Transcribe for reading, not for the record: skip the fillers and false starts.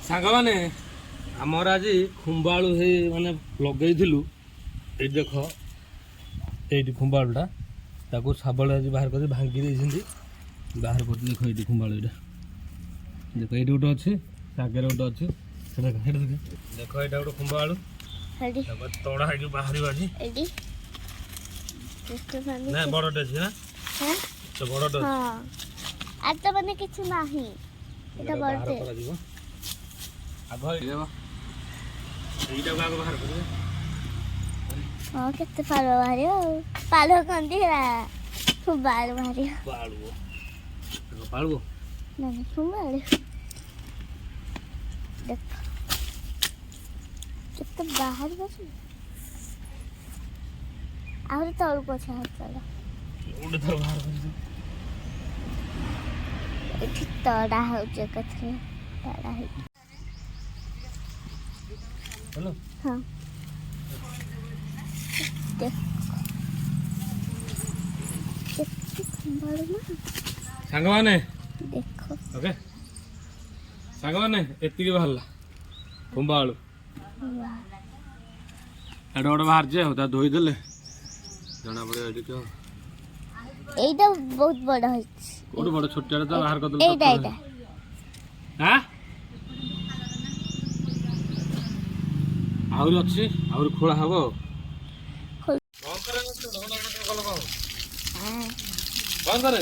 ସାଙ୍ଗମାନେ ଆମର ଆଜି ଖୁମ୍ବାଳୁ ହେଇ ମାନେ ଲଗେଇଥିଲୁ। ଏଇ ଦେଖ ଏଇଠି ଖୁମ୍ବାଳୁଟା ତାକୁ ଶାବଳ ଆଜି ବାହାର କରି ଭାଙ୍ଗି ଦେଇଛନ୍ତି। ବାହାର କରି ଦେଖ ଏଇଠି ଖୁମ୍ବାଳୁ ଏଇଟା ଦେଖ ଏଇଠି ଗୋଟେ ଅଛି ଆଗରେ ଗୋଟେ ଅଛି ସେଟା ଦେଖ ଏଇଟା ଗୋଟେ ଖୁମ୍ବାଳୁ ତଡ଼ା ହେଇକି ବାହାରିବ ଆଜି। ନା ବଡ଼ଟେ ଅଛି ନା ସେ ବଡ଼ଟେ ଅଛି আর তো মানে কিছু নাহি এটা বলতে କରାଯିବ। ଆଗ এইଟାକୁ ଆଗ ବାହାର କରିବେ। ହଁ କେତେ ପାଳ ବାହାରିବ ପାଳ କହନ୍ତି ହେରା ଖୁମ୍ବାଳ ବାହାରିବ ପାଳୁଅ ପାଳୁଅ ନା ଖୁମ୍ବାଳ ଦେଖ କେତେ ବାହାରିବ ଆହୁରି ତଳକୁ ଅଛି ଚାଲ ଗୋଟେ ଥର ବାହାର କରିଛୁ। ଏଠି ତଡ଼ା ହେଉଛି ଏକାଥରେ ତଡ଼ା ହେଇକି ହ୍ୟାଲୋ ହଁ ଦେଖ କେତେ ଖୁମ୍ବାଳ ନା ସାଙ୍ଗମାନେ ଦେଖ ଓକେ ସାଙ୍ଗମାନେ ଏତିକି ବାହାରିଲା ଖୁମ୍ବାଳୁ। ଏଇଟା ଗୋଟେ ବାହାରିଛି ଆଉ ତା ଧୋଇଦେଲେ ଜଣା ପଡ଼ିବ ଏଠି ଆଉ। এইটা ବହୁତ ବଡ଼ ହେଇଛି କୋଉଠି ବଡ଼ ଛୋଟିଆଟା ତ ବାହାର କରିଦେଲେ এইটা এইটা ଆଁ ଆହୁରି ଅଛି ଆହୁରି ଖୋଳା ହବ ଆଉ। ଖୋଳ ବନ୍ଦ କରେ